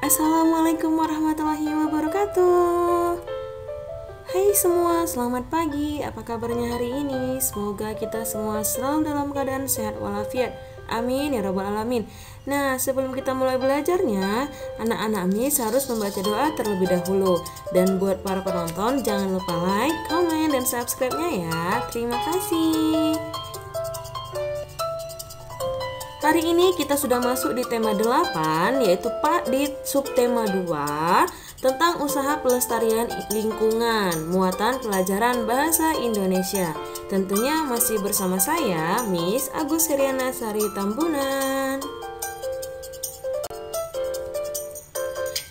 Assalamualaikum warahmatullahi wabarakatuh. Hai semua, selamat pagi. Apa kabarnya hari ini? Semoga kita semua selalu dalam keadaan sehat walafiat. Amin ya rabbal alamin. Nah, sebelum kita mulai belajarnya, anak-anak Miss harus membaca doa terlebih dahulu. Dan buat para penonton, jangan lupa like, comment, dan subscribe-nya ya. Terima kasih. Hari ini kita sudah masuk di tema 8, yaitu di subtema 2 tentang usaha pelestarian lingkungan, muatan pelajaran bahasa Indonesia. Tentunya masih bersama saya, Miss Agus Heriana Sari Tambunan.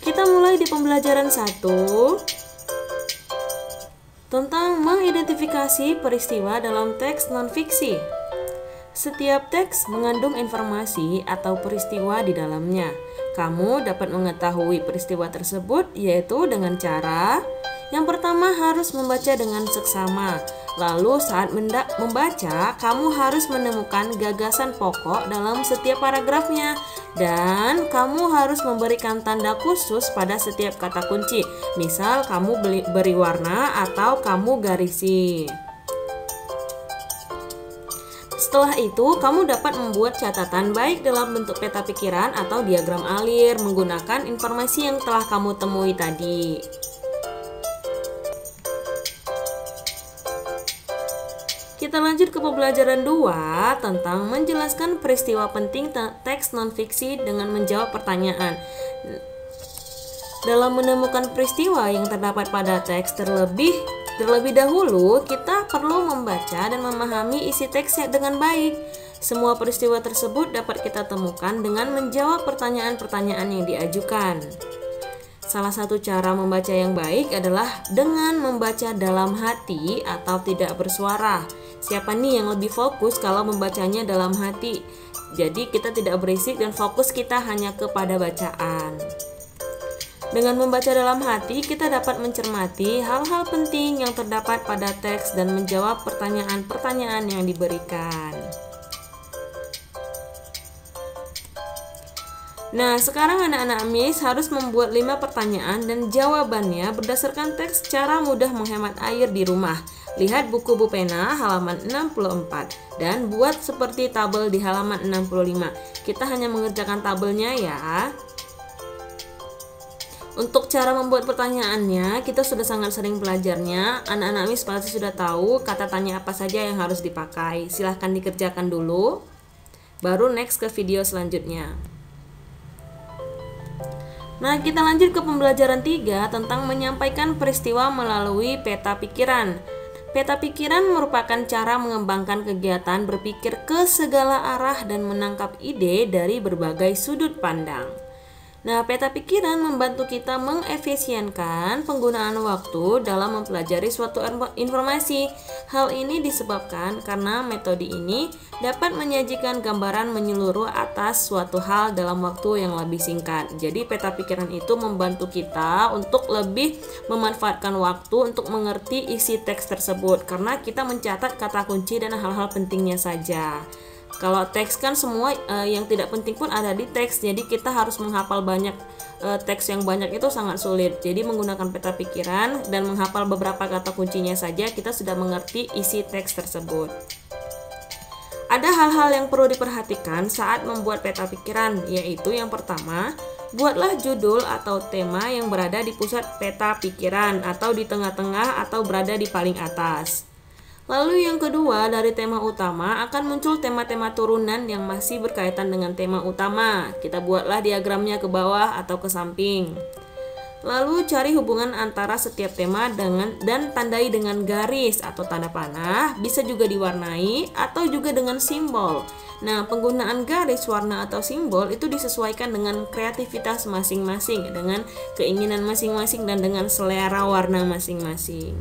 Kita mulai di pembelajaran 1 tentang mengidentifikasi peristiwa dalam teks non-fiksi. Setiap teks mengandung informasi atau peristiwa di dalamnya. Kamu dapat mengetahui peristiwa tersebut yaitu dengan cara yang pertama harus membaca dengan seksama. Lalu saat membaca, kamu harus menemukan gagasan pokok dalam setiap paragrafnya. Dan kamu harus memberikan tanda khusus pada setiap kata kunci. Misal kamu beri warna atau kamu garisi. Setelah itu, kamu dapat membuat catatan baik dalam bentuk peta pikiran atau diagram alir menggunakan informasi yang telah kamu temui tadi. Kita lanjut ke pembelajaran 2 tentang menjelaskan peristiwa penting teks non-fiksi dengan menjawab pertanyaan. Dalam menemukan peristiwa yang terdapat pada teks terlebih dahulu, kita perlu membaca dan memahami isi teksnya dengan baik. Semua peristiwa tersebut dapat kita temukan dengan menjawab pertanyaan-pertanyaan yang diajukan. Salah satu cara membaca yang baik adalah dengan membaca dalam hati atau tidak bersuara. Siapa nih yang lebih fokus kalau membacanya dalam hati? Jadi kita tidak berisik dan fokus kita hanya kepada bacaan. Dengan membaca dalam hati, kita dapat mencermati hal-hal penting yang terdapat pada teks dan menjawab pertanyaan-pertanyaan yang diberikan. Nah, sekarang anak-anak Miss harus membuat 5 pertanyaan dan jawabannya berdasarkan teks secara mudah menghemat air di rumah. Lihat buku Bu Pena halaman 64 dan buat seperti tabel di halaman 65. Kita hanya mengerjakan tabelnya ya. Untuk cara membuat pertanyaannya, kita sudah sangat sering belajarnya. Anak-anak Miss pasti sudah tahu kata tanya apa saja yang harus dipakai. Silahkan dikerjakan dulu, baru next ke video selanjutnya. Nah, kita lanjut ke pembelajaran 3 tentang menyampaikan peristiwa melalui peta pikiran. Peta pikiran merupakan cara mengembangkan kegiatan berpikir ke segala arah dan menangkap ide dari berbagai sudut pandang. Nah, peta pikiran membantu kita mengefisienkan penggunaan waktu dalam mempelajari suatu informasi. Hal ini disebabkan karena metode ini dapat menyajikan gambaran menyeluruh atas suatu hal dalam waktu yang lebih singkat. Jadi, peta pikiran itu membantu kita untuk lebih memanfaatkan waktu untuk mengerti isi teks tersebut karena kita mencatat kata kunci dan hal-hal pentingnya saja. Kalau teks kan semua yang tidak penting pun ada di teks, jadi kita harus menghafal banyak teks yang banyak itu sangat sulit. Jadi menggunakan peta pikiran dan menghafal beberapa kata kuncinya saja kita sudah mengerti isi teks tersebut. Ada hal-hal yang perlu diperhatikan saat membuat peta pikiran, yaitu yang pertama, buatlah judul atau tema yang berada di pusat peta pikiran atau di tengah-tengah atau berada di paling atas. Lalu yang kedua, dari tema utama akan muncul tema-tema turunan yang masih berkaitan dengan tema utama. Kita buatlah diagramnya ke bawah atau ke samping. Lalu cari hubungan antara setiap tema dan tandai dengan garis atau tanda panah, bisa juga diwarnai atau juga dengan simbol. Nah, penggunaan garis, warna atau simbol itu disesuaikan dengan kreativitas masing-masing, dengan keinginan masing-masing dan dengan selera warna masing-masing.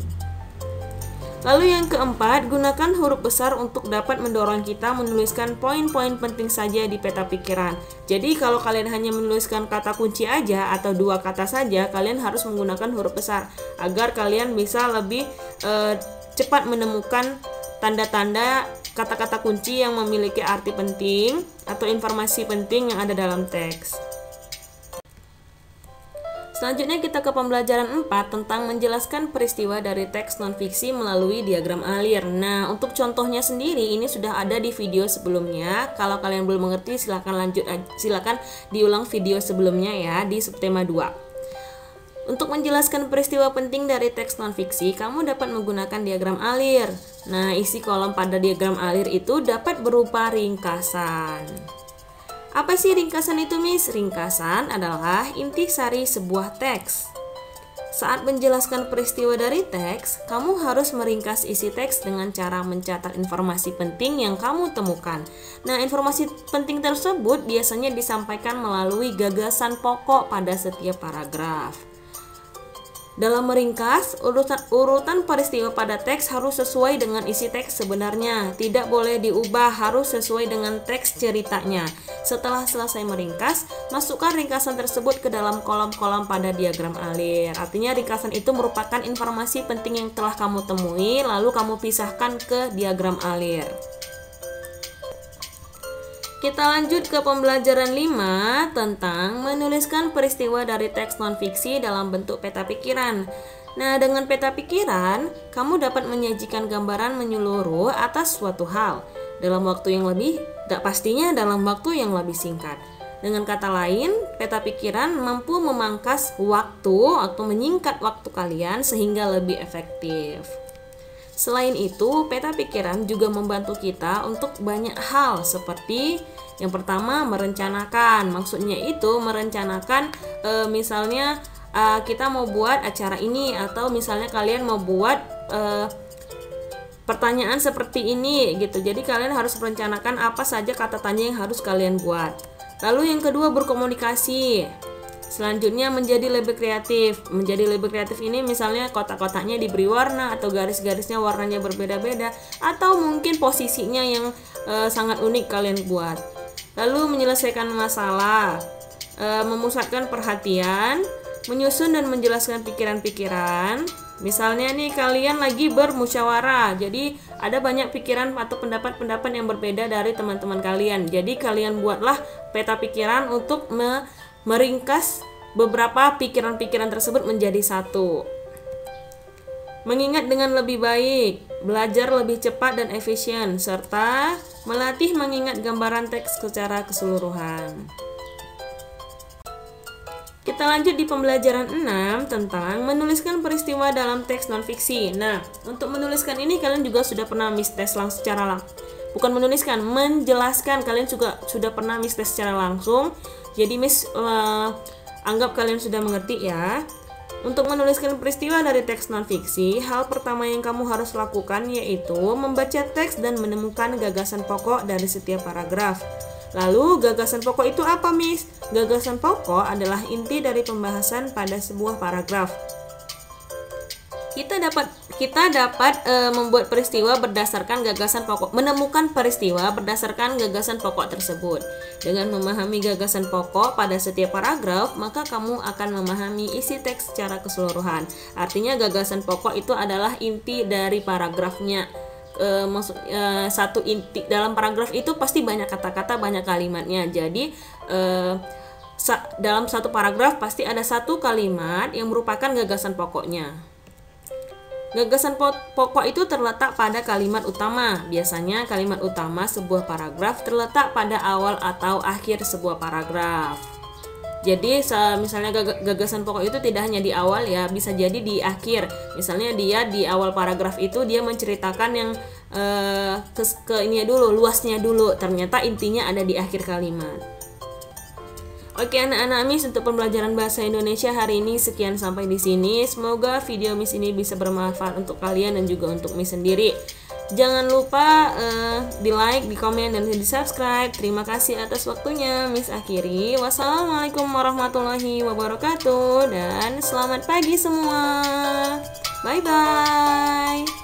Lalu yang keempat, gunakan huruf besar untuk dapat mendorong kita menuliskan poin-poin penting saja di peta pikiran. Jadi kalau kalian hanya menuliskan kata kunci aja atau 2 kata saja, kalian harus menggunakan huruf besar agar kalian bisa lebih cepat menemukan tanda-tanda kata-kata kunci yang memiliki arti penting atau informasi penting yang ada dalam teks. Selanjutnya kita ke pembelajaran 4 tentang menjelaskan peristiwa dari teks non-fiksi melalui diagram alir. Nah, untuk contohnya sendiri ini sudah ada di video sebelumnya. Kalau kalian belum mengerti silakan diulang video sebelumnya ya di subtema 2. Untuk menjelaskan peristiwa penting dari teks non-fiksi, kamu dapat menggunakan diagram alir. Nah, isi kolom pada diagram alir itu dapat berupa ringkasan. Apa sih ringkasan itu, Miss? Ringkasan adalah intisari sebuah teks. Saat menjelaskan peristiwa dari teks, kamu harus meringkas isi teks dengan cara mencatat informasi penting yang kamu temukan. Nah, informasi penting tersebut biasanya disampaikan melalui gagasan pokok pada setiap paragraf. Dalam meringkas, urutan peristiwa pada teks harus sesuai dengan isi teks sebenarnya. Tidak boleh diubah, harus sesuai dengan teks ceritanya. Setelah selesai meringkas, masukkan ringkasan tersebut ke dalam kolom-kolom pada diagram alir. Artinya ringkasan itu merupakan informasi penting yang telah kamu temui, lalu kamu pisahkan ke diagram alir. Kita lanjut ke pembelajaran 5 tentang menuliskan peristiwa dari teks non-fiksi dalam bentuk peta pikiran. Nah, dengan peta pikiran, kamu dapat menyajikan gambaran menyeluruh atas suatu hal dalam waktu yang dalam waktu yang lebih singkat. Dengan kata lain, peta pikiran mampu memangkas waktu atau menyingkat waktu kalian sehingga lebih efektif. Selain itu, peta pikiran juga membantu kita untuk banyak hal seperti yang pertama merencanakan. Maksudnya itu merencanakan misalnya kita mau buat acara ini atau misalnya kalian mau buat pertanyaan seperti ini gitu. Jadi kalian harus merencanakan apa saja kata tanya yang harus kalian buat. Lalu yang kedua berkomunikasi. Selanjutnya menjadi lebih kreatif. Menjadi lebih kreatif ini misalnya kotak-kotaknya diberi warna atau garis-garisnya warnanya berbeda-beda atau mungkin posisinya yang sangat unik kalian buat. Lalu menyelesaikan masalah, memusatkan perhatian, menyusun dan menjelaskan pikiran-pikiran. Misalnya nih kalian lagi bermusyawarah, jadi ada banyak pikiran atau pendapat-pendapat yang berbeda dari teman-teman kalian. Jadi kalian buatlah peta pikiran untuk meringkas beberapa pikiran-pikiran tersebut menjadi satu. Mengingat dengan lebih baik, belajar lebih cepat dan efisien, serta melatih mengingat gambaran teks secara keseluruhan. Kita lanjut di pembelajaran 6 tentang menuliskan peristiwa dalam teks non-fiksi. Nah, untuk menuliskan ini kalian juga sudah pernah Miss tes langsung bukan menuliskan, menjelaskan. Kalian juga sudah pernah Miss tes secara langsung. Jadi Miss anggap kalian sudah mengerti ya. Untuk menuliskan peristiwa dari teks non-fiksi, hal pertama yang kamu harus lakukan yaitu membaca teks dan menemukan gagasan pokok dari setiap paragraf. Lalu gagasan pokok itu apa, Miss? Gagasan pokok adalah inti dari pembahasan pada sebuah paragraf. Kita dapat membuat peristiwa berdasarkan gagasan pokok, menemukan peristiwa berdasarkan gagasan pokok tersebut. Dengan memahami gagasan pokok pada setiap paragraf, maka kamu akan memahami isi teks secara keseluruhan. Artinya gagasan pokok itu adalah inti dari paragrafnya. Satu inti dalam paragraf itu pasti banyak kata-kata, banyak kalimatnya. Jadi dalam satu paragraf pasti ada satu kalimat yang merupakan gagasan pokoknya. Gagasan pokok itu terletak pada kalimat utama. Biasanya kalimat utama sebuah paragraf terletak pada awal atau akhir sebuah paragraf. Jadi misalnya gagasan pokok itu tidak hanya di awal ya, bisa jadi di akhir. Misalnya dia di awal paragraf itu dia menceritakan yang luasnya dulu. Ternyata intinya ada di akhir kalimat. Oke anak-anak Miss, untuk pembelajaran bahasa Indonesia hari ini sekian sampai di sini. Semoga video Miss ini bisa bermanfaat untuk kalian dan juga untuk Miss sendiri. Jangan lupa di like, di komen, dan di subscribe. Terima kasih atas waktunya. Miss akhiri. Wassalamualaikum warahmatullahi wabarakatuh dan selamat pagi semua. Bye bye.